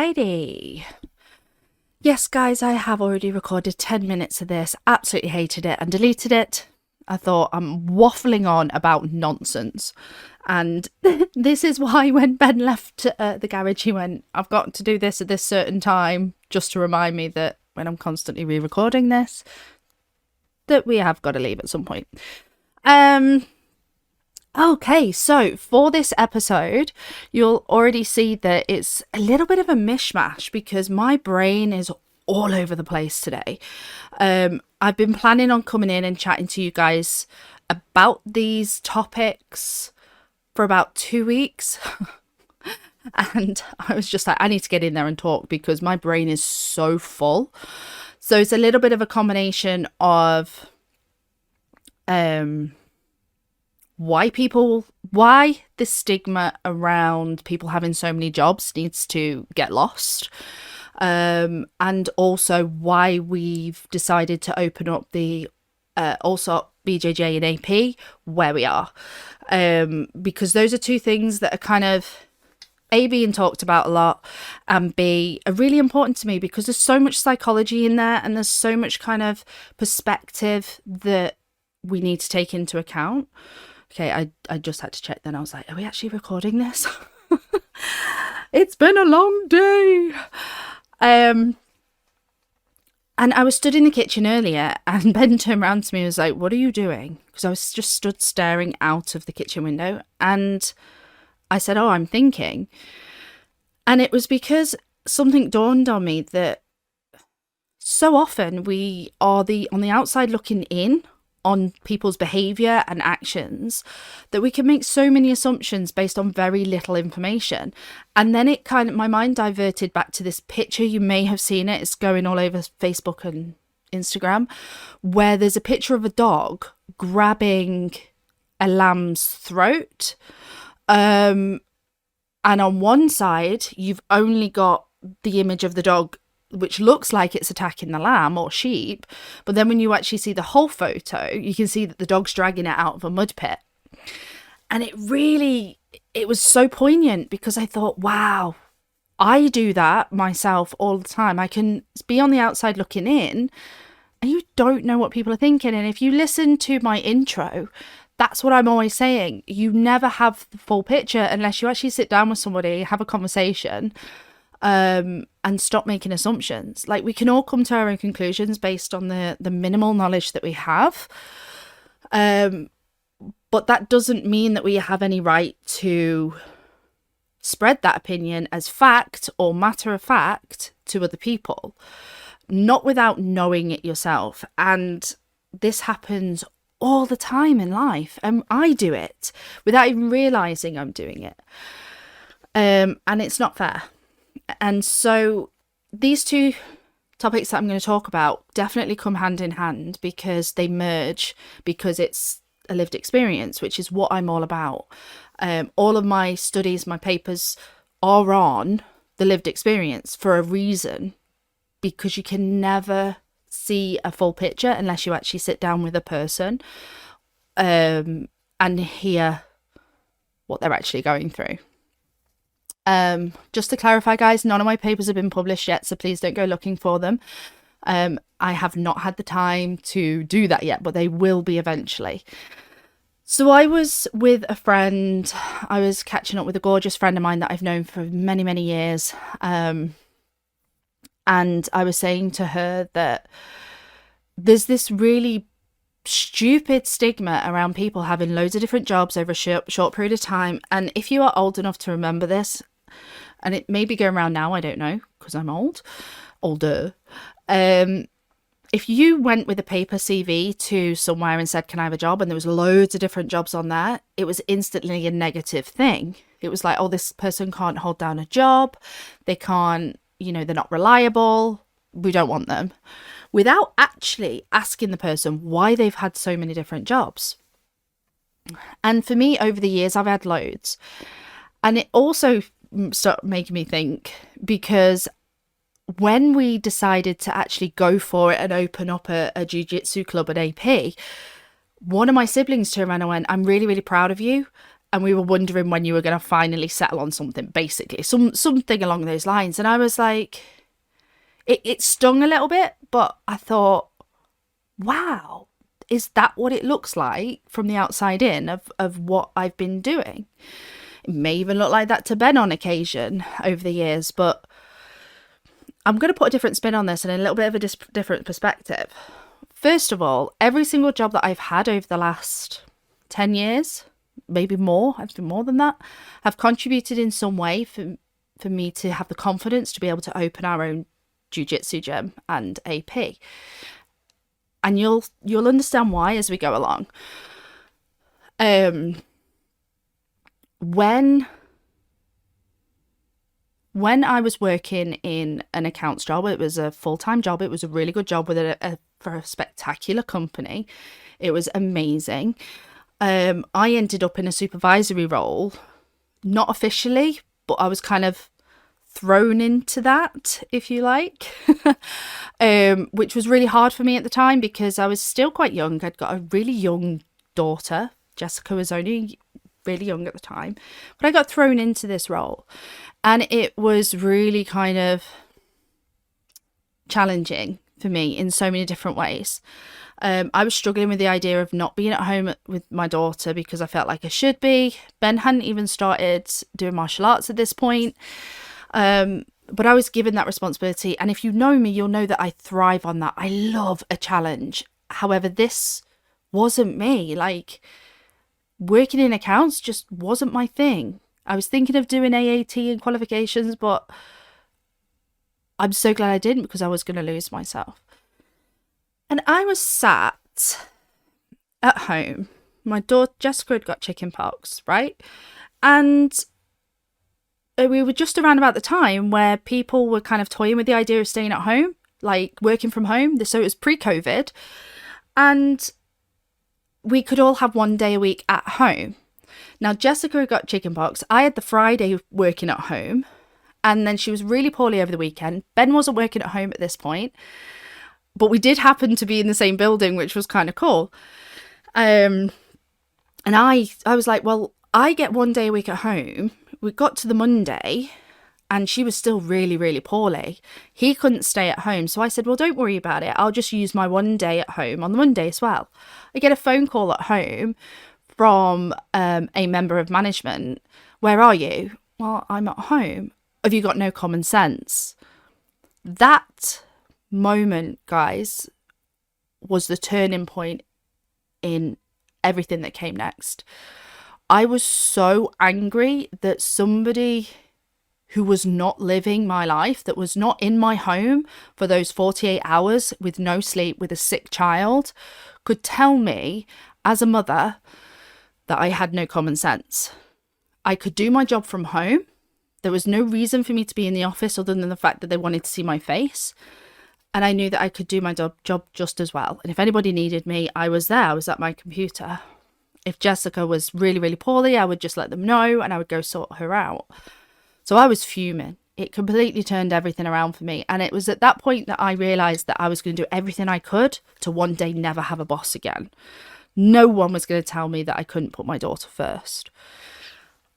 Alrighty. Yes, guys, I have already recorded 10 minutes of this. Absolutely hated it and deleted it. I thought I'm waffling on about nonsense. And this is why when Ben left the garage, he went, I've got to do this at this certain time, just to remind me that when I'm constantly re-recording this, that we have got to leave at some point. Okay, so for this episode, you'll already see that it's a little bit of a mishmash because my brain is all over the place today. I've been planning on coming in and chatting to you guys about these topics for about 2 weeks. And I was just like, I need to get in there and talk because my brain is so full. So it's a little bit of a combination of why the stigma around people having so many jobs needs to get lost. And also why we've decided to open up the also BJJ and AP where we are. Because those are two things that are kind of A, being talked about a lot, and B, are really important to me because there's so much psychology in there and there's so much kind of perspective that we need to take into account. Okay, I just had to check then. I was like, are we actually recording this? It's been a long day. And I was stood in the kitchen earlier and Ben turned around to me and was like, what are you doing? Because I was just stood staring out of the kitchen window. And I said, oh, I'm thinking. And it was because something dawned on me that so often we are on the outside looking in on people's behavior and actions that we can make so many assumptions based on very little information. And then my mind diverted back to this picture. You may have seen it. It's going all over Facebook and Instagram, where there's a picture of a dog grabbing a lamb's throat. And on one side, you've only got the image of the dog, which looks like it's attacking the lamb or sheep. But then when you actually see the whole photo, you can see that the dog's dragging it out of a mud pit. And it was so poignant because I thought, wow, I do that myself all the time. I can be on the outside looking in and you don't know what people are thinking. And if you listen to my intro, that's what I'm always saying. You never have the full picture unless you actually sit down with somebody, have a conversation, and stop making assumptions. Like, we can all come to our own conclusions based on the minimal knowledge that we have. But that doesn't mean that we have any right to spread that opinion as fact or matter of fact to other people, not without knowing it yourself. And this happens all the time in life, and I do it without even realizing I'm doing it. And it's not fair. And so these two topics that I'm going to talk about definitely come hand in hand because they merge, because it's a lived experience, which is what I'm all about. All of my studies, my papers are on the lived experience for a reason, because you can never see a full picture unless you actually sit down with a person and hear what they're actually going through. Just to clarify, guys, none of my papers have been published yet, so please don't go looking for them. I have not had the time to do that yet, but they will be eventually. So I was with a friend. I was catching up with a gorgeous friend of mine that I've known for many, many years. And I was saying to her that there's this really stupid stigma around people having loads of different jobs over a short period of time. And if you are old enough to remember this, and it may be going around now, I don't know, because I'm older. If you went with a paper CV to somewhere and said, can I have a job? And there was loads of different jobs on there, it was instantly a negative thing. It was like, oh, this person can't hold down a job. They can't, they're not reliable. We don't want them. Without actually asking the person why they've had so many different jobs. And for me, over the years, I've had loads. And it also started making me think, because when we decided to actually go for it and open up a jiu-jitsu club at AP, one of my siblings turned around and went, I'm really, really proud of you. and we were wondering when you were going to finally settle on something, basically, something along those lines. And I was like, it stung a little bit, but I thought, wow, is that what it looks like from the outside in of what I've been doing? It may even look like that to Ben on occasion over the years, but I'm going to put a different spin on this and a little bit of a different perspective. First of all, every single job that I've had over the last 10 years, maybe more, I've been more than that, have contributed in some way for me to have the confidence to be able to open our own jiu-jitsu gym and AP. And you'll understand why as we go along. When I was working in an accounts job, it was a full-time job. It was a really good job with for a spectacular company. It was amazing. I ended up in a supervisory role, not officially, but I was kind of thrown into that, if you like, which was really hard for me at the time because I was still quite young. I'd got a really young daughter. Jessica was only really young at the time, but I got thrown into this role and it was really kind of challenging for me in so many different ways. I was struggling with the idea of not being at home with my daughter because I felt like I should be. Ben hadn't even started doing martial arts at this point. But I was given that responsibility. And if you know me, you'll know that I thrive on that. I love a challenge. However, this wasn't me. Like, working in accounts just wasn't my thing. I was thinking of doing AAT and qualifications, but I'm so glad I didn't because I was going to lose myself. And I was sat at home. My daughter, Jessica, had got chicken pox, right? And we were just around about the time where people were kind of toying with the idea of staying at home, like working from home. So it was pre-COVID. And we could all have one day a week at home. Now, Jessica got chickenpox. I had the Friday working at home. And then she was really poorly over the weekend. Ben wasn't working at home at this point. But we did happen to be in the same building, which was kind of cool. And I was like, well, I get one day a week at home. We got to the Monday and she was still really, really poorly. He couldn't stay at home. So I said, well, don't worry about it. I'll just use my one day at home on the Monday as well. I get a phone call at home from a member of management. Where are you? Well, I'm at home. Have you got no common sense? That moment, guys, was the turning point in everything that came next. I was so angry that somebody who was not living my life, that was not in my home for those 48 hours with no sleep, with a sick child, could tell me as a mother that I had no common sense. I could do my job from home. There was no reason for me to be in the office other than the fact that they wanted to see my face. And I knew that I could do my job just as well. And if anybody needed me, I was there. I was at my computer. If Jessica was really, really poorly, I would just let them know and I would go sort her out. So I was fuming. It completely turned everything around for me. And it was at that point that I realised that I was going to do everything I could to one day never have a boss again. No one was going to tell me that I couldn't put my daughter first.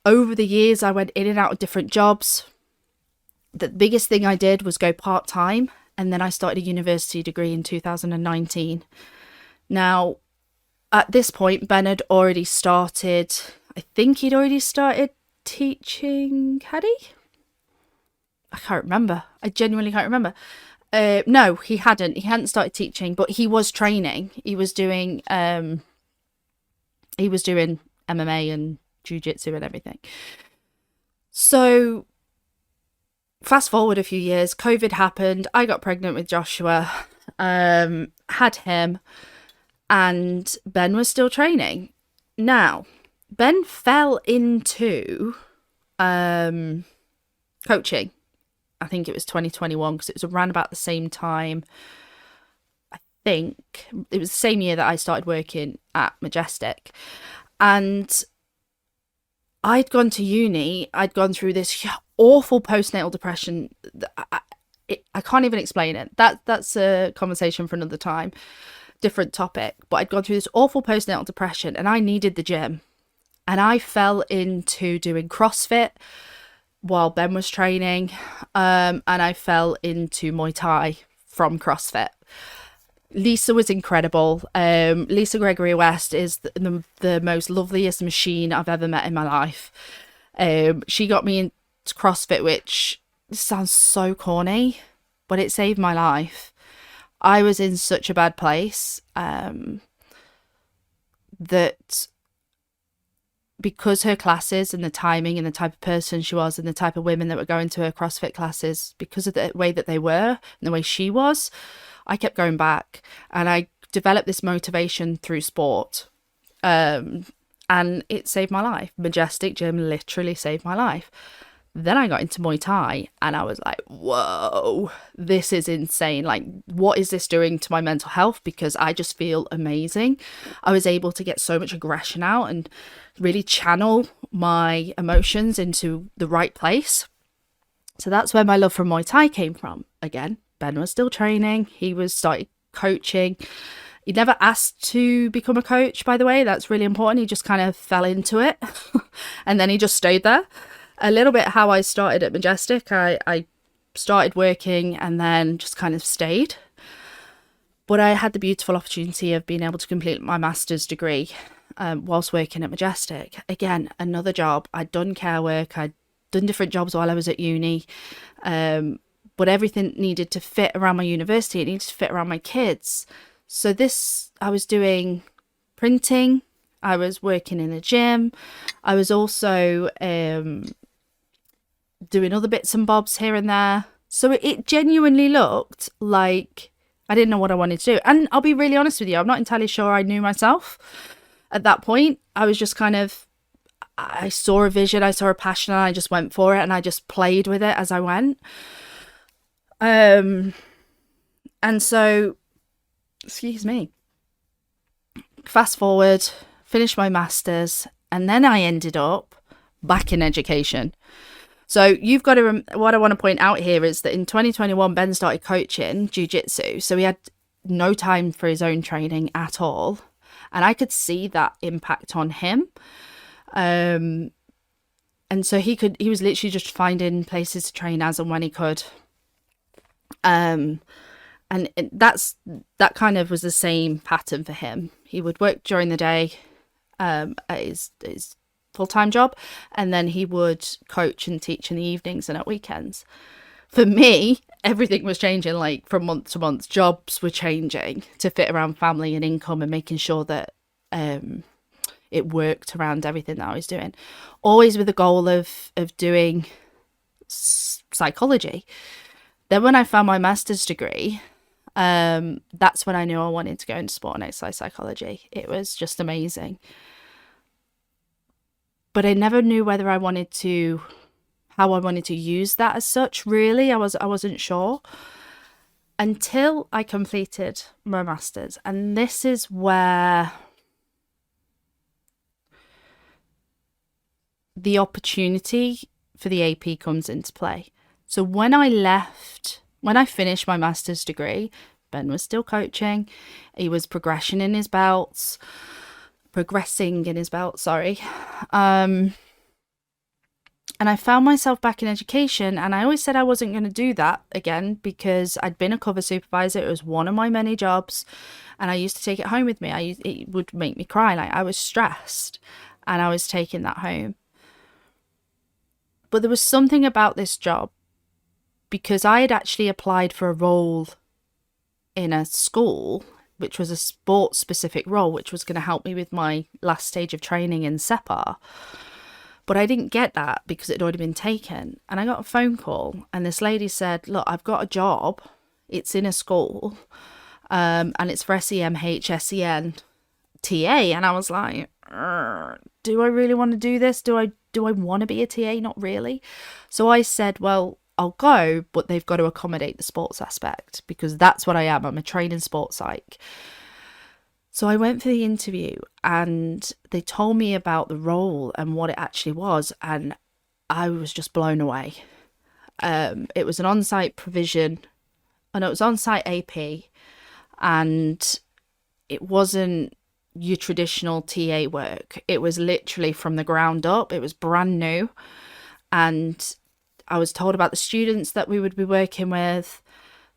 Over the years, I went in and out of different jobs. The biggest thing I did was go part-time. And then I started a university degree in 2019. Now, at this point, Ben had already started, I think he'd already started teaching, had he? I can't remember. I genuinely can't remember. No, he hadn't. He hadn't started teaching, but he was training. He was doing MMA and jiu-jitsu and everything. So fast forward a few years, COVID happened. I got pregnant with Joshua, had him, and Ben was still training. Now, Ben fell into coaching. I think it was 2021 because it was around about the same time. I think it was the same year that I started working at Majestic. And I'd gone to uni. I'd gone through this awful postnatal depression. I can't even explain it. That's a conversation for another time, different topic. But I'd gone through this awful postnatal depression and I needed the gym. And I fell into doing CrossFit while Ben was training, and I fell into Muay Thai from CrossFit. Lisa was incredible. Lisa Gregory West is the most loveliest machine I've ever met in my life. She got me into CrossFit, which sounds so corny, but it saved my life. I was in such a bad place that because her classes and the timing and the type of person she was and the type of women that were going to her CrossFit classes, because of the way that they were and the way she was, I kept going back, and I developed this motivation through sport. And it saved my life. Majestic Gym literally saved my life. Then I got into Muay Thai and I was like, whoa, this is insane. Like, what is this doing to my mental health? Because I just feel amazing. I was able to get so much aggression out and really channel my emotions into the right place. So that's where my love for Muay Thai came from. Again, Ben was still training. He was started coaching. He never asked to become a coach, by the way. That's really important. He just kind of fell into it and then he just stayed there. A little bit how I started at Majestic. I started working and then just kind of stayed. But I had the beautiful opportunity of being able to complete my master's degree whilst working at Majestic. Again, another job. I'd done care work. I'd done different jobs while I was at uni. But everything needed to fit around my university. It needed to fit around my kids. So I was doing printing. I was working in a gym. I was also doing other bits and bobs here and there. So it genuinely looked like I didn't know what I wanted to do. And I'll be really honest with you, I'm not entirely sure I knew myself at that point. I was just kind of, I saw a vision, I saw a passion, and I just went for it, and I just played with it as I went. And so, excuse me, fast forward, finished my master's, and then I ended up back in education. So you've got to, what I want to point out here is that in 2021, Ben started coaching jiu-jitsu. So he had no time for his own training at all. And I could see that impact on him. And so he was literally just finding places to train as and when he could. And that kind of was the same pattern for him. He would work during the day at his full-time job, and then he would coach and teach in the evenings and at weekends. For me, everything was changing, like from month to month. Jobs were changing to fit around family and income and making sure that it worked around everything that I was doing, always with the goal of doing psychology. Then when I found my master's degree, that's when I knew I wanted to go into sport and exercise psychology. It was just amazing. But I never knew whether how I wanted to use that as such, really. I wasn't sure until I completed my master's. And this is where the opportunity for the AP comes into play. So when I finished my master's degree, Ben was still coaching. He was progressing in his belts. And I found myself back in education, and I always said I wasn't going to do that again because I'd been a cover supervisor. It was one of my many jobs, and I used to take it home with me. It would make me cry. Like, I was stressed, and I was taking that home. But there was something about this job, because I had actually applied for a role in a school, which was a sports-specific role, which was going to help me with my last stage of training in SEPA. But I didn't get that because it had already been taken. And I got a phone call, and this lady said, look, I've got a job. It's in a school, and it's for SEMH, SEN, TA. And I was like, do I really want to do this? Do I want to be a TA? Not really. So I said, well, I'll go, but they've got to accommodate the sports aspect, because that's what I am. I'm a training sports psych. So I went for the interview, and they told me about the role and what it actually was, and I was just blown away. It was an on-site provision, and it was on-site AP, and it wasn't your traditional TA work. It was literally from the ground up. It was brand new. And I was told about the students that we would be working with,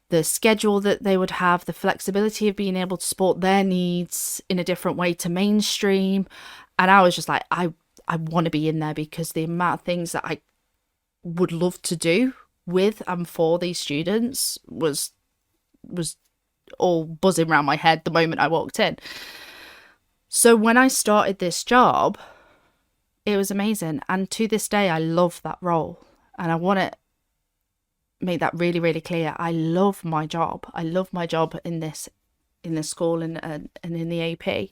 the schedule that they would have, the flexibility of being able to support their needs in a different way to mainstream. And I was just like, I want to be in there, because the amount of things that I would love to do with and for these students was all buzzing around my head the moment I walked in. So when I started this job, it was amazing. And to this day, I love that role. And I want to make that really, really clear. I love my job. I love my job in the school and in the AP.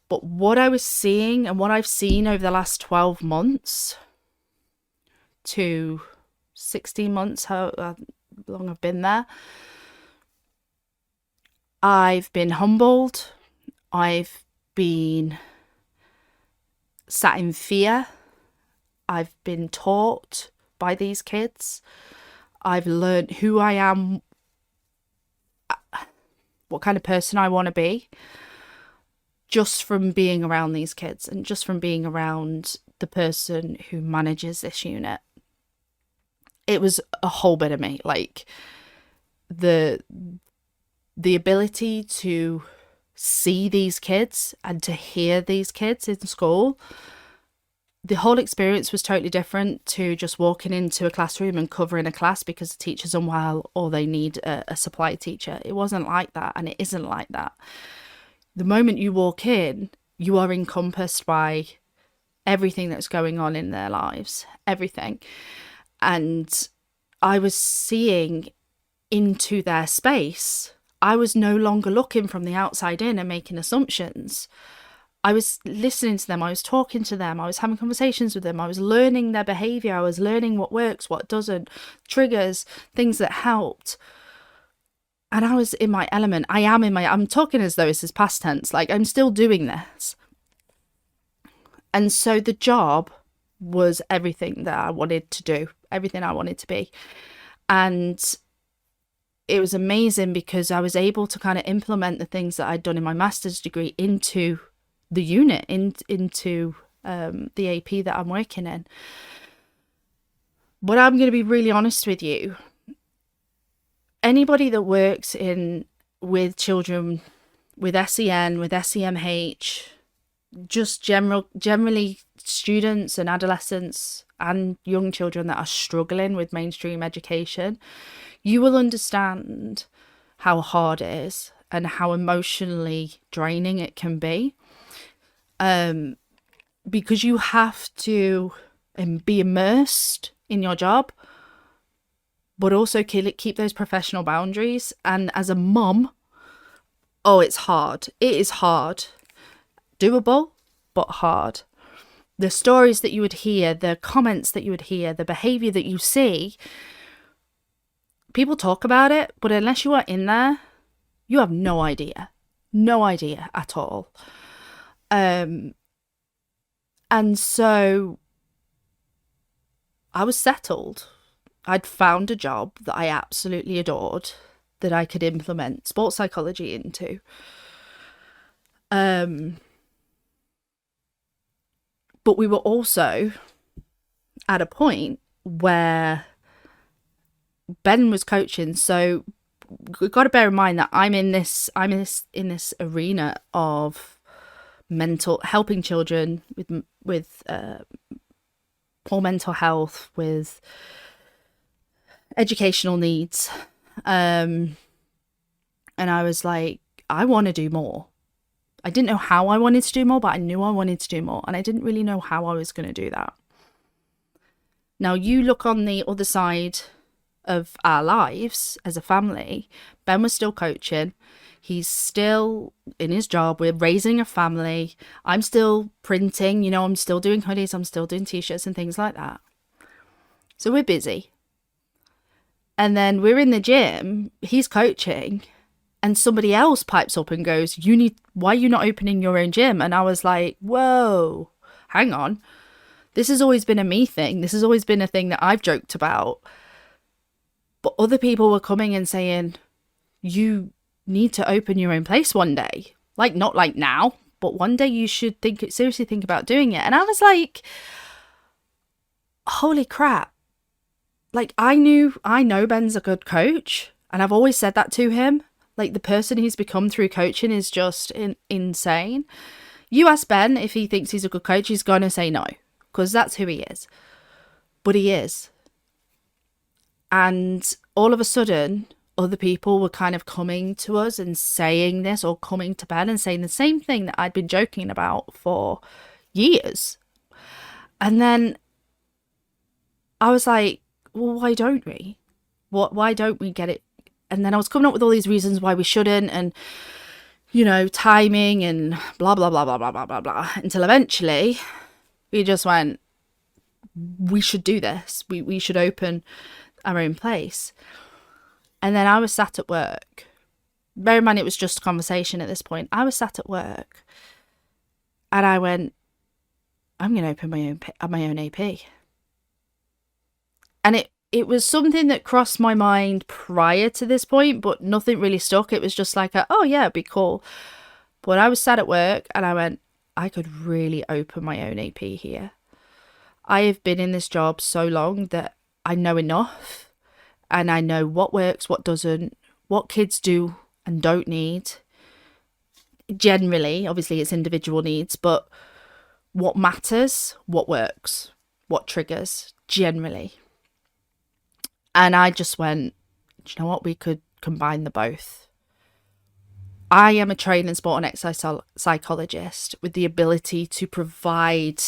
But what I was seeing and what I've seen over the last 12 months to 16 months, how long I've been there, I've been humbled. I've been sat in fear. I've been taught by these kids. I've learned who I am, what kind of person I want to be, just from being around these kids and just from being around the person who manages this unit. It was a whole bit of me. Like, the ability to see these kids and to hear these kids in school, the whole experience was totally different to just walking into a classroom and covering a class because the teacher's unwell or they need a supply teacher. It wasn't like that, and it isn't like that. The moment you walk in, you are encompassed by everything that's going on in their lives, everything. And I was seeing into their space. I was no longer looking from the outside in and making assumptions. I was listening to them. I was talking to them. I was having conversations with them. I was learning their behaviour. I was learning what works, what doesn't, triggers, things that helped. And I was in my element. I'm talking as though this is past tense. Like, I'm still doing this. And so the job was everything that I wanted to do, everything I wanted to be. And it was amazing because I was able to kind of implement the things that I'd done in my master's degree into the unit, into the AP that I'm working in. But I'm going to be really honest with you. Anybody that works with children with SEN, with SEMH, just generally students and adolescents and young children that are struggling with mainstream education, you will understand how hard it is and how emotionally draining it can be. Because you have to be immersed in your job, but also keep those professional boundaries. And as a mum, it's hard. It is hard. Doable, but hard. The stories that you would hear, the comments that you would hear, the behaviour that you see, people talk about it, but unless you are in there, you have no idea. No idea at all. And so I was settled. I'd found a job that I absolutely adored, that I could implement sports psychology into. But we were also at a point where Ben was coaching. So we've got to bear in mind that I'm in this arena of helping children with poor mental health, with educational needs. And I was like, I want to do more. I didn't know how I wanted to do more, but I knew I wanted to do more. And I didn't really know how I was going to do that. Now, you look on the other side of our lives as a family. Ben was still coaching. He's still in his job. We're raising a family. I'm still printing. I'm still doing hoodies. I'm still doing t-shirts and things like that. So we're busy. And then we're in the gym. He's coaching. And somebody else pipes up and goes, why are you not opening your own gym? And I was like, whoa, hang on. This has always been a me thing. This has always been a thing that I've joked about. But other people were coming and saying, you need to open your own place one day. Like, not like now, but one day you should seriously think about doing it. And I was like, holy crap. Like, I know Ben's a good coach, and I've always said that to him. Like, the person he's become through coaching is just insane. You ask Ben if he thinks he's a good coach, he's going to say no, because that's who he is. But he is. And all of a sudden, other people were kind of coming to us and saying this, or coming to Ben and saying the same thing that I'd been joking about for years. And then I was like, well, why don't we? Why don't we get it? And then I was coming up with all these reasons why we shouldn't, and, you know, timing and blah, blah, blah, blah, blah, blah, blah, blah, until eventually we just went, we should do this. We should open our own place. And then I was sat at work. Bear in mind, it was just a conversation at this point. I was sat at work and I went, I'm going to open my own AP. And it was something that crossed my mind prior to this point, but nothing really stuck. It was just like, oh yeah, it'd be cool. But I was sat at work and I went, I could really open my own AP here. I have been in this job so long that I know enough, and I know what works, what doesn't, what kids do and don't need. Generally, obviously it's individual needs, but what matters, what works, what triggers, generally. And I just went, do you know what? We could combine the both. I am a trained sport and exercise psychologist with the ability to provide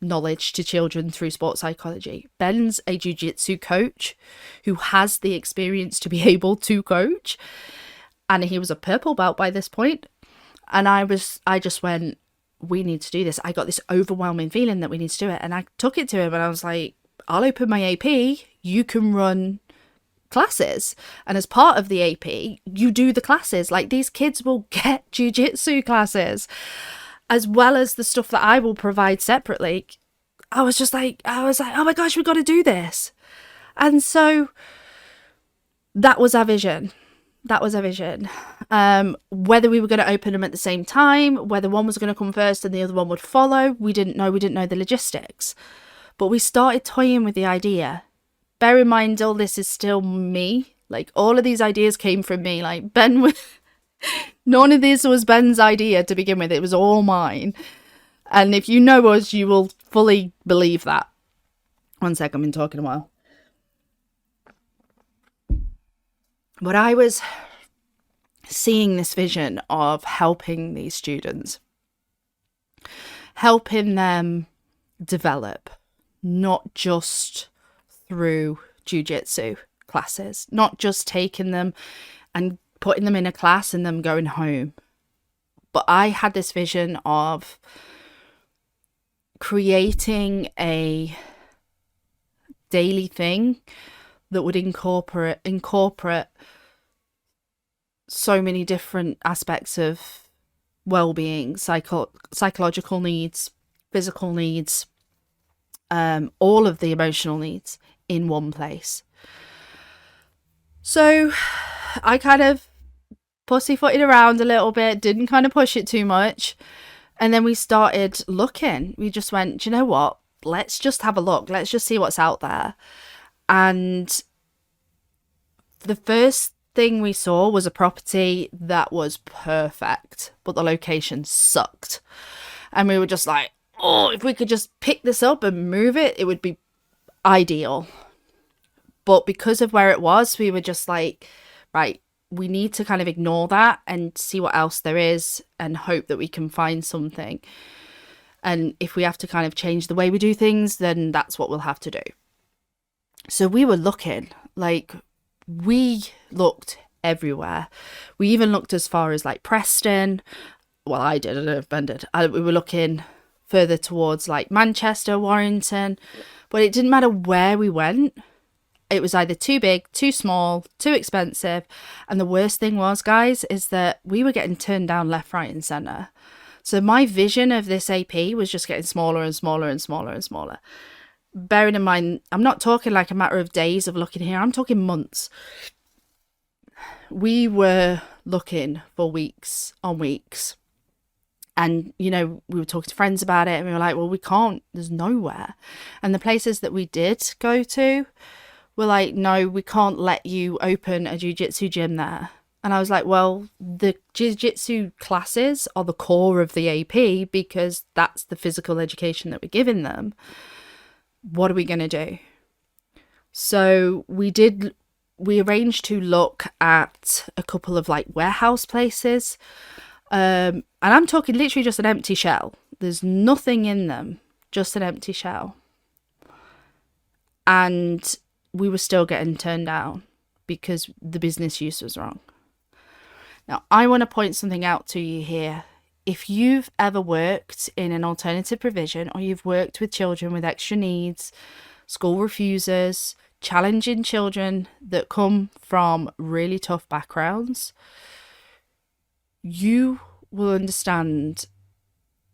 knowledge to children through sports psychology. Ben's a jiu-jitsu coach who has the experience to be able to coach, and he was a purple belt by this point. And I just went, we need to do this. I got this overwhelming feeling that we need to do it, and I took it to him and I was like, I'll open my AP, you can run classes, and as part of the AP you do the classes. Like, these kids will get jiu-jitsu classes as well as the stuff that I will provide separately. I was like, oh my gosh, we've got to do this. And so that was our vision. Whether we were going to open them at the same time, whether one was going to come first and the other one would follow, we didn't know the logistics. But we started toying with the idea. Bear in mind, all this is still me. Like, all of these ideas came from me. Like, none of this was Ben's idea to begin with. It was all mine. And if you know us, you will fully believe that. One sec, I've been talking a while. But I was seeing this vision of helping these students, helping them develop, not just through jiu-jitsu classes, not just taking them and putting them in a class and them going home. But I had this vision of creating a daily thing that would incorporate so many different aspects of well-being, psychological needs, physical needs, all of the emotional needs in one place. So I kind of pussyfooted around a little bit, didn't kind of push it too much. And then we started looking. We just went, do you know what? Let's just have a look. Let's just see what's out there. And the first thing we saw was a property that was perfect, but the location sucked. And we were just like, oh, if we could just pick this up and move it, it would be ideal. But because of where it was, we were just like, right, we need to kind of ignore that and see what else there is and hope that we can find something. And if we have to kind of change the way we do things, then that's what we'll have to do. So we were looking, like, we looked everywhere. We even looked as far as like Preston. Well, I did, I don't know if Ben did. We were looking further towards like Manchester, Warrington, but it didn't matter where we went. It was either too big, too small, too expensive. And the worst thing was, guys, is that we were getting turned down left, right and centre. So my vision of this AP was just getting smaller and smaller and smaller and smaller. Bearing in mind, I'm not talking like a matter of days of looking here. I'm talking months. We were looking for weeks on weeks. And, you know, we were talking to friends about it and we were like, well, we can't, there's nowhere. And the places that we did go to were like, no, we can't let you open a jiu-jitsu gym there. And I was like, well, the jiu-jitsu classes are the core of the AP because that's the physical education that we're giving them. What are we going to do? So we arranged to look at a couple of like warehouse places. And I'm talking literally just an empty shell. There's nothing in them, just an empty shell. And we were still getting turned down because the business use was wrong. Now, I want to point something out to you here. If you've ever worked in an alternative provision or you've worked with children with extra needs, school refusers, challenging children that come from really tough backgrounds, you will understand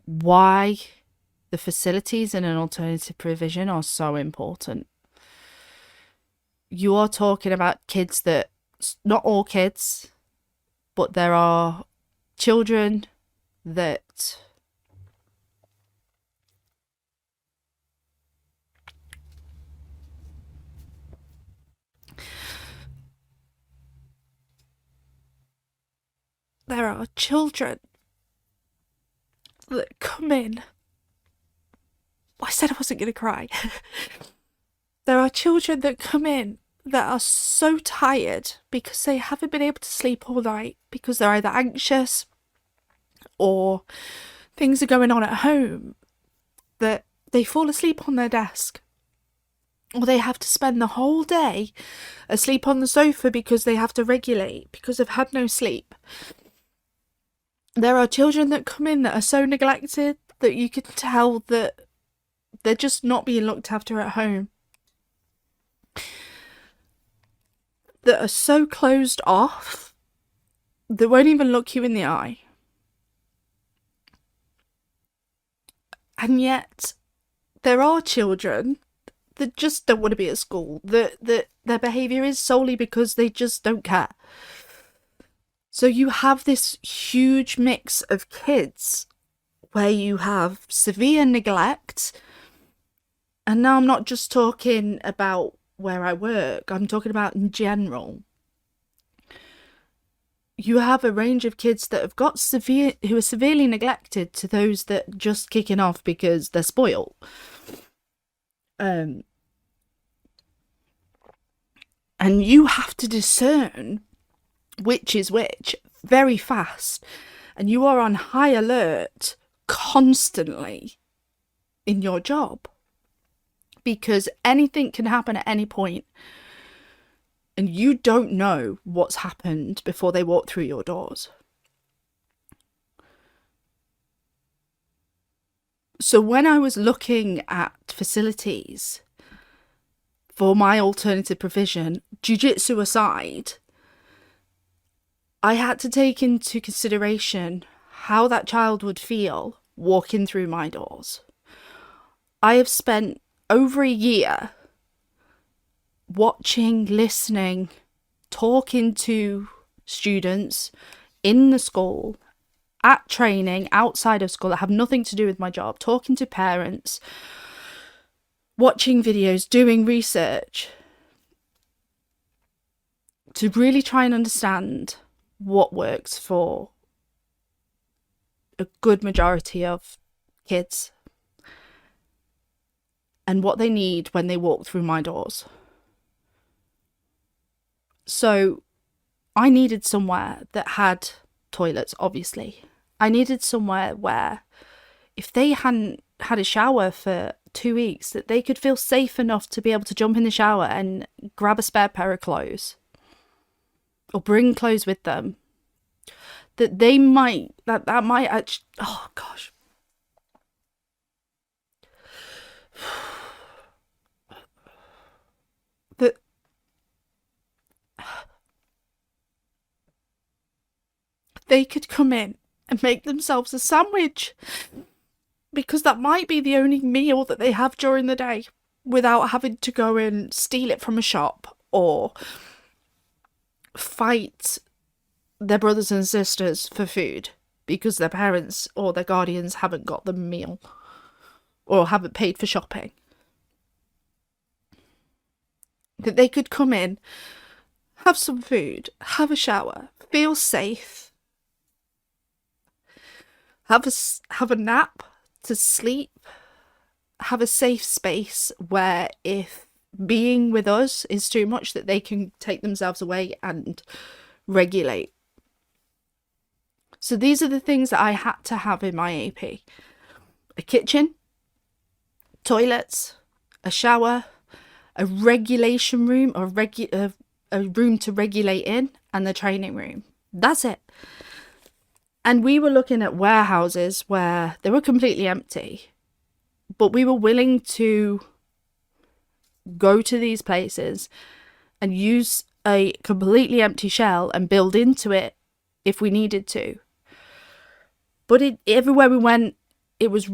why the facilities in an alternative provision are so important. You are talking about kids that, not all kids, but there are children that come in. I said I wasn't going to cry. There are children that come in that are so tired because they haven't been able to sleep all night because they're either anxious or things are going on at home, that they fall asleep on their desk, or they have to spend the whole day asleep on the sofa because they have to regulate because they've had no sleep. There are children that come in that are so neglected that you can tell that they're just not being looked after at home, that are so closed off that won't even look you in the eye. And yet there are children that just don't want to be at school, that their behaviour is solely because they just don't care. So you have this huge mix of kids where you have severe neglect. And now I'm not just talking about where I work, I'm talking about in general. You have a range of kids that have got who are severely neglected to those that just kicking off because they're spoiled. And you have to discern which is which very fast. And you are on high alert constantly in your job because anything can happen at any point. And you don't know what's happened before they walk through your doors. So when I was looking at facilities for my alternative provision, jiu-jitsu aside, I had to take into consideration how that child would feel walking through my doors. I have spent over a year watching, listening, talking to students in the school, at training, outside of school that have nothing to do with my job, talking to parents, watching videos, doing research to really try and understand what works for a good majority of kids and what they need when they walk through my doors. So I needed somewhere that had toilets, obviously. I needed somewhere where if they hadn't had a shower for 2 weeks, that they could feel safe enough to be able to jump in the shower and grab a spare pair of clothes or bring clothes with them. That they might, that might actually, oh gosh. That they could come in and make themselves a sandwich because that might be the only meal that they have during the day without having to go and steal it from a shop or fight their brothers and sisters for food because their parents or their guardians haven't got them a meal or haven't paid for shopping. That they could come in, have some food, have a shower, feel safe, have a nap, to sleep, have a safe space where if being with us is too much, that they can take themselves away and regulate. So these are the things that I had to have in my AP. A kitchen, toilets, a shower, a regulation room, or a room to regulate in, and the training room. That's it. And we were looking at warehouses where they were completely empty, but we were willing to go to these places and use a completely empty shell and build into it if we needed to. But everywhere we went, it was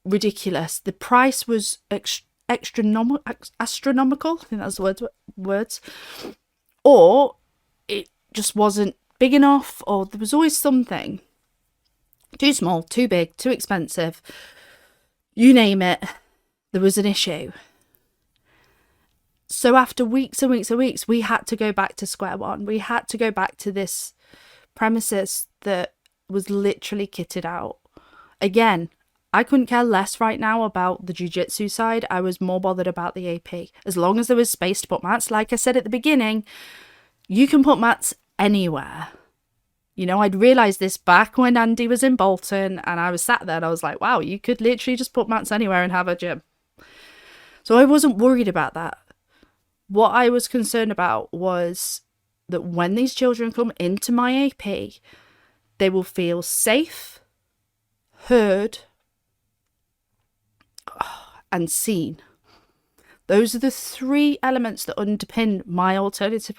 ridiculous. The price was astronomical. I think that's the words. Or it just wasn't big enough, or there was always something. Too small, too big, too expensive. You name it, there was an issue. So after weeks and weeks and weeks, we had to go back to square one. We had to go back to this premises that was literally kitted out. Again, I couldn't care less right now about the jiu-jitsu side. I was more bothered about the AP. As long as there was space to put mats, like I said at the beginning, you can put mats anywhere. You know, I'd realised this back when Andy was in Bolton, and I was sat there and I was like, wow, you could literally just put mats anywhere and have a gym. So I wasn't worried about that. What I was concerned about was that when these children come into my AP, they will feel safe, heard, and seen. Those are the three elements that underpin my alternative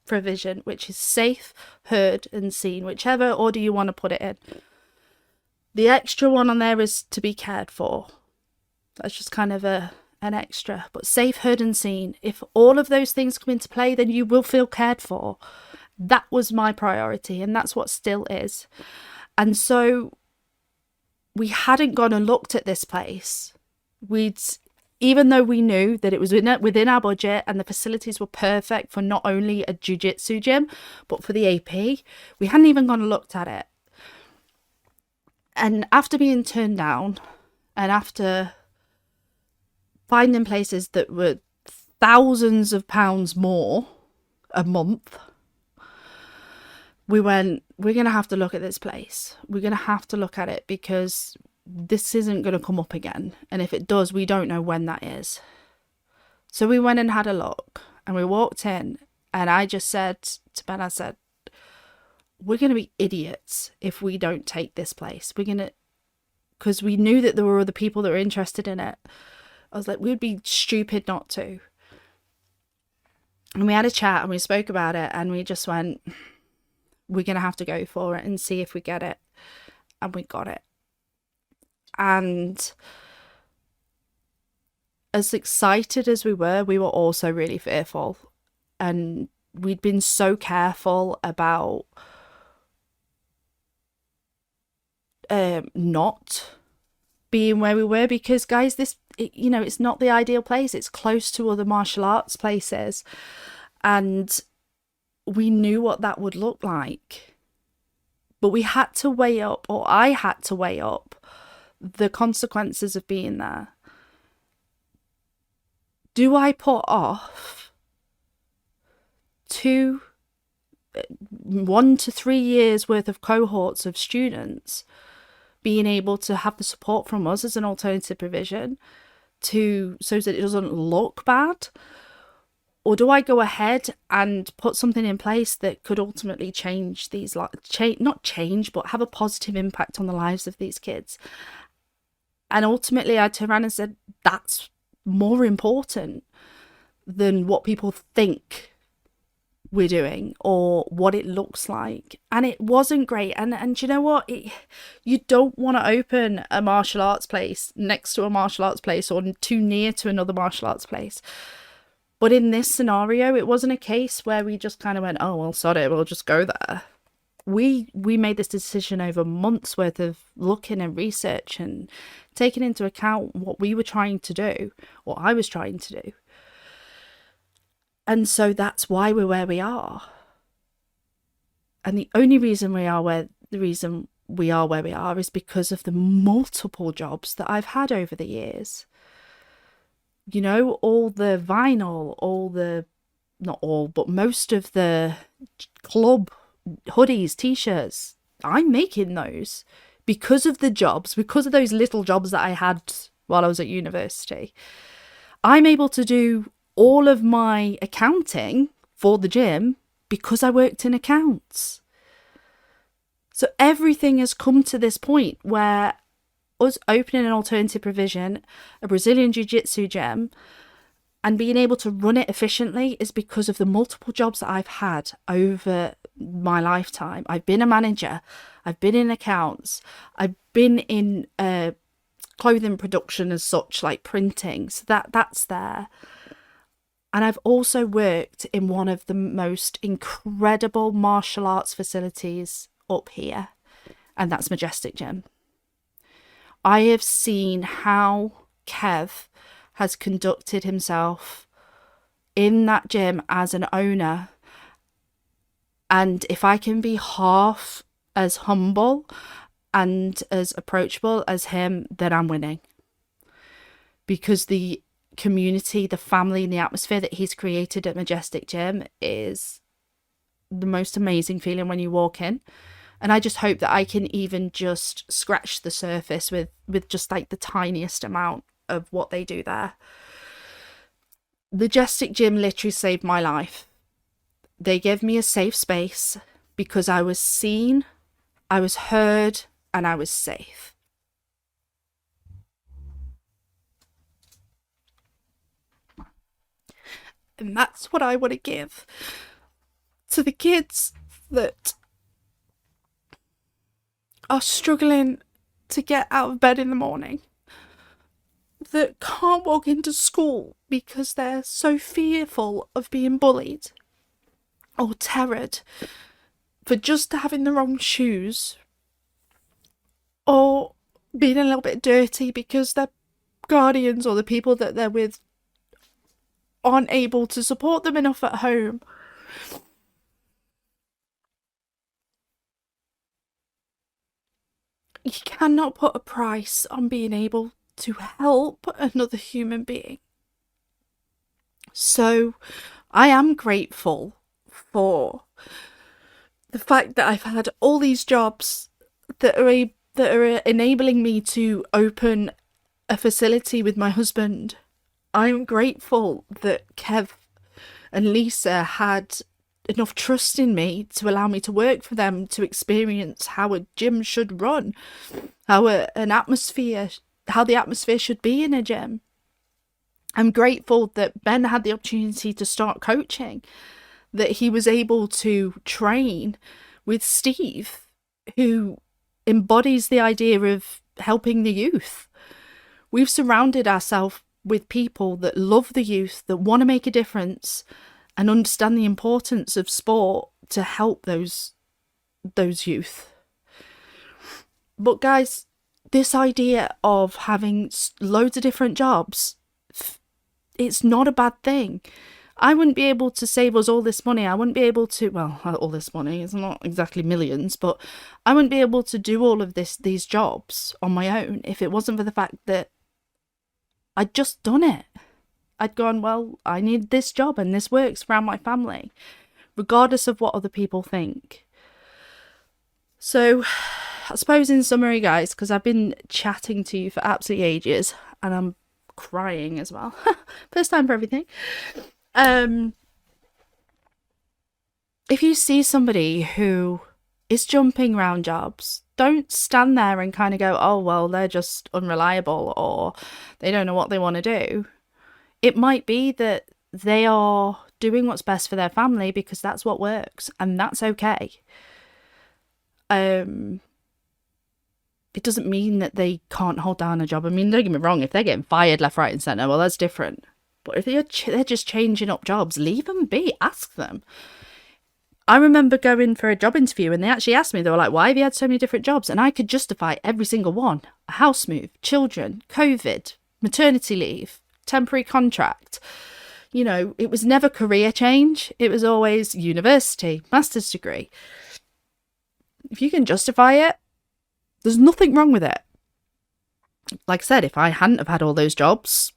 provision, which is safe, heard, and seen, whichever order you want to put it in. The extra one on there is to be cared for. That's just kind of an extra. But safe, heard, and seen. If all of those things come into play, then you will feel cared for. That was my priority, and that's what still is. And so we hadn't gone and looked at this place. Even though we knew that it was within our budget and the facilities were perfect for not only a jiu-jitsu gym, but for the AP, we hadn't even gone and looked at it. And after being turned down, and after finding places that were thousands of pounds more a month, we went, we're going to have to look at this place. We're going to have to look at it because this isn't going to come up again. And if it does, we don't know when that is. So we went and had a look, and we walked in, and I just said to Ben, I said, we're going to be idiots if we don't take this place. Because we knew that there were other people that were interested in it. I was like, we would be stupid not to. And we had a chat and we spoke about it, and we just went, we're going to have to go for it and see if we get it. And we got it. And as excited as we were also really fearful. And we'd been so careful about not being where we were, because guys, it's not the ideal place. It's close to other martial arts places, and we knew what that would look like. But we had to weigh up, or I had to weigh up, the consequences of being there. Do I put off 1 to 3 years worth of cohorts of students being able to have the support from us as an alternative provision so that it doesn't look bad? Or do I go ahead and put something in place that could ultimately change these, not change, but have a positive impact on the lives of these kids? And ultimately I turned around and said, that's more important than what people think we're doing or what it looks like. And it wasn't great. And you know what? You don't want to open a martial arts place next to a martial arts place or too near to another martial arts place. But in this scenario, it wasn't a case where we just kind of went, oh, well, sod it, we'll just go there. we made this decision over months worth of looking and research and taking into account what we were trying to do, what I was trying to do. And so that's why we're where we are. And the only reason we are where we are is because of the multiple jobs that I've had over the years. You know, all the vinyl, not all, but most of the club hoodies, t-shirts, I'm making those because of the jobs, because of those little jobs that I had while I was at university. I'm able to do all of my accounting for the gym because I worked in accounts. So everything has come to this point where us opening an alternative provision, a Brazilian Jiu-Jitsu gym, and being able to run it efficiently is because of the multiple jobs that I've had over my lifetime. I've been a manager, I've been in accounts, I've been in clothing production as such, like printing, so that's there. And I've also worked in one of the most incredible martial arts facilities up here, and that's Majestic Gym. I have seen how Kev has conducted himself in that gym as an owner. And if I can be half as humble and as approachable as him, then I'm winning. Because the community, the family, and the atmosphere that he's created at Majestic Gym is the most amazing feeling when you walk in. And I just hope that I can even just scratch the surface with just like the tiniest amount of what they do there. Majestic Gym literally saved my life. They gave me a safe space because I was seen, I was heard, and I was safe. And that's what I want to give to the kids that are struggling to get out of bed in the morning, that can't walk into school because they're so fearful of being bullied or terrored for just having the wrong shoes, or being a little bit dirty because their guardians or the people that they're with aren't able to support them enough at home. You cannot put a price on being able to help another human being. So I am grateful for the fact that I've had all these jobs that are enabling me to open a facility with my husband. I'm grateful that Kev and Lisa had enough trust in me to allow me to work for them, to experience how a gym should run, how the atmosphere should be in a gym. I'm grateful that Ben had the opportunity to start coaching, that he was able to train with Steve, who embodies the idea of helping the youth. We've surrounded ourselves with people that love the youth, that want to make a difference and understand the importance of sport to help those youth. But guys, this idea of having loads of different jobs, it's not a bad thing. I wouldn't be able to save us all this money. I wouldn't be able to, well, all this money, it's not exactly millions, but I wouldn't be able to do all of these jobs on my own if it wasn't for the fact that I'd just done it. I'd gone, well, I need this job and this works around my family, regardless of what other people think. So, I suppose in summary, guys, because I've been chatting to you for absolutely ages and I'm crying as well. First time for everything. If you see somebody who is jumping around jobs, don't stand there and kind of go, oh, well, they're just unreliable or they don't know what they want to do. It might be that they are doing what's best for their family because that's what works, and that's okay. It doesn't mean that they can't hold down a job. I mean, don't get me wrong, if they're getting fired left, right and centre, well, that's different. But if they're just changing up jobs, leave them be, ask them. I remember going for a job interview and they actually asked me, they were like, why have you had so many different jobs? And I could justify every single one. A house move, children, COVID, maternity leave, temporary contract. You know, it was never career change. It was always university, master's degree. If you can justify it, there's nothing wrong with it. Like I said, if I hadn't have had all those jobs,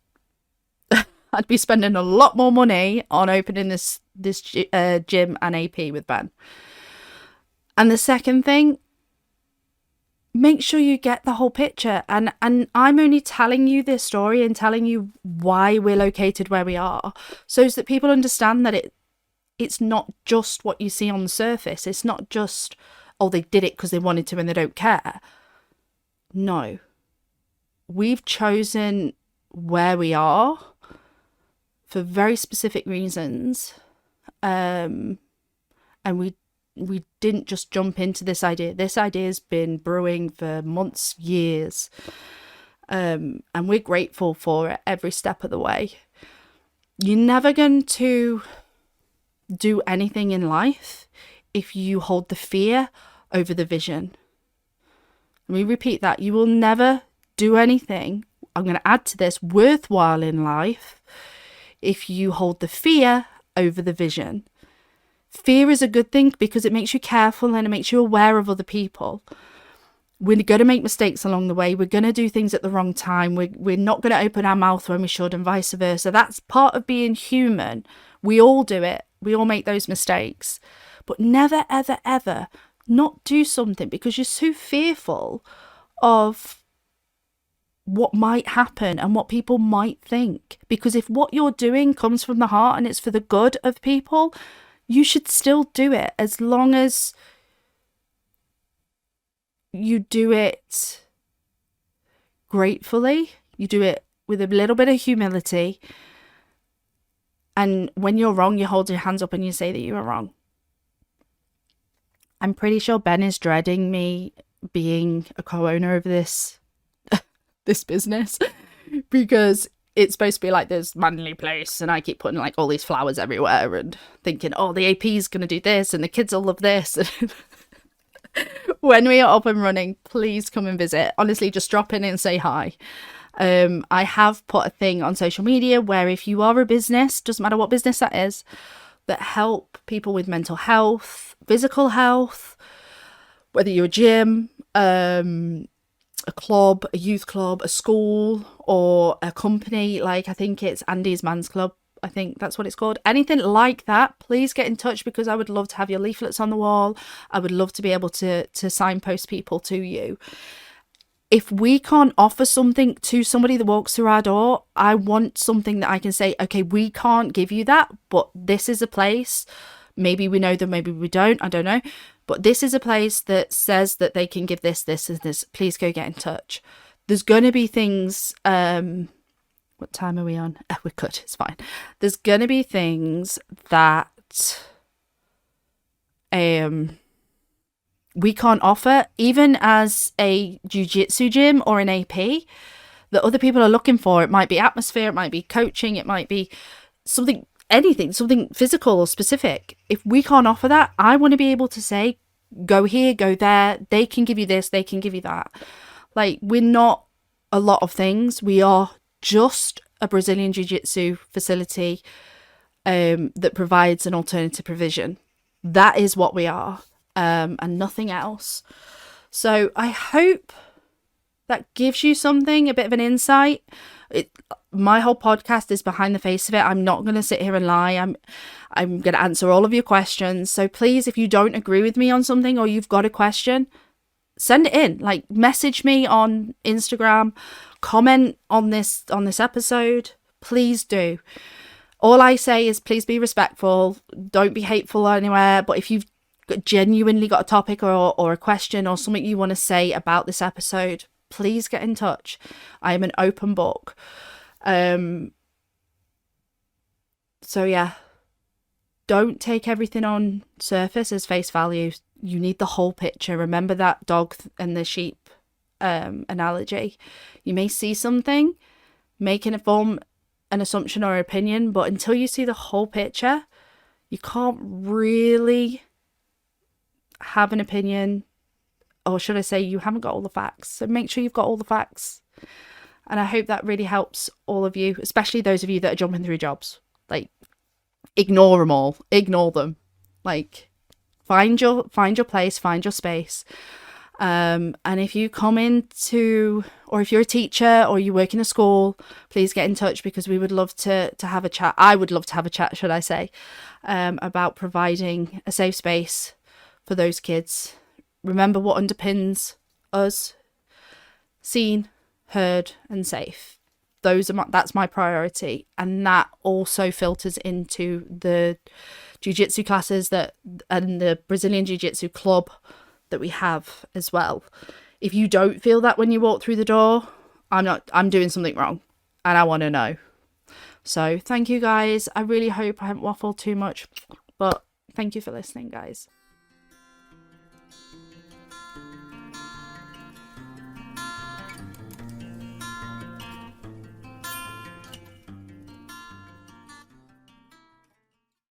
I'd be spending a lot more money on opening this gym and AP with Ben. And the second thing, make sure you get the whole picture. And I'm only telling you this story and telling you why we're located where we are, so that people understand that it's not just what you see on the surface. It's not just, oh, they did it because they wanted to and they don't care. No. We've chosen where we are for very specific reasons, and we didn't just jump into this idea. This idea has been brewing for months, years, and we're grateful for it every step of the way. You're never going to do anything in life if you hold the fear over the vision. Let me repeat that. You will never do anything, I'm going to add to this, worthwhile in life if you hold the fear over the vision. Fear is a good thing because it makes you careful and it makes you aware of other people. We're going to make mistakes along the way. We're going to do things at the wrong time. We're not going to open our mouth when we should, and vice versa. That's part of being human. We all do it. We all make those mistakes. But never, ever, ever not do something because you're so fearful of what might happen and what people might think. Because if what you're doing comes from the heart and it's for the good of people, you should still do it, as long as you do it gratefully, you do it with a little bit of humility, and when you're wrong, you hold your hands up and you say that you were wrong. I'm pretty sure Ben is dreading me being a co-owner of this business, because it's supposed to be like this manly place, and I keep putting like all these flowers everywhere and thinking, oh, the AP's going to do this and the kids will love this. When we are up and running, please come and visit. Honestly, just drop in and say hi. I have put a thing on social media where if you are a business, doesn't matter what business that is, that help people with mental health, physical health, whether you're a gym, a club, a youth club, a school, or a company, like I think it's Andy's Man's Club, I think that's what it's called. Anything like that, please get in touch, because I would love to have your leaflets on the wall. I would love to be able to signpost people to you. If we can't offer something to somebody that walks through our door, I want something that I can say, okay, we can't give you that, but this is a place. Maybe we know them, maybe we don't, I don't know. But this is a place that says that they can give this, this, and this. Please go get in touch. There's going to be things, what time are we on? Oh, we're good, it's fine. There's going to be things that we can't offer, even as a jiu-jitsu gym or an AP, that other people are looking for. It might be atmosphere, it might be coaching, it might be something, anything, something physical or specific. If we can't offer that, I want to be able to say, go here, go there. They can give you this, they can give you that. Like, we're not a lot of things. We are just a Brazilian Jiu-Jitsu facility that provides an alternative provision. That is what we are, and nothing else. So I hope that gives you something, a bit of an insight. My whole podcast is behind the face of it. I'm not going to sit here and lie. I'm going to answer all of your questions. So please, if you don't agree with me on something or you've got a question, send it in. Like, message me on Instagram, comment on this episode. Please do. All I say is please be respectful. Don't be hateful anywhere. But if you've genuinely got a topic or a question or something you want to say about this episode, please get in touch. I am an open book. So yeah, don't take everything on surface as face value. You need the whole picture. Remember that dog and the sheep analogy. You may see something, make an assumption or opinion, but until you see the whole picture, you can't really have an opinion, or should I say, you haven't got all the facts. So make sure you've got all the facts. And I hope that really helps all of you, especially those of you that are jumping through jobs. Like, ignore them all. Ignore them. Like, find your place, find your space. And if you come into, or if you're a teacher or you work in a school, please get in touch, because we would love to have a chat. I would love to have a chat, should I say, about providing a safe space for those kids. Remember what underpins us: seen, heard, and safe. That's my priority, and that also filters into the jiu-jitsu classes and the Brazilian Jiu-Jitsu club that we have as well. If you don't feel that when you walk through the door, I'm doing something wrong, and I want to know. So thank you guys. I really hope I haven't waffled too much, but thank you for listening, guys.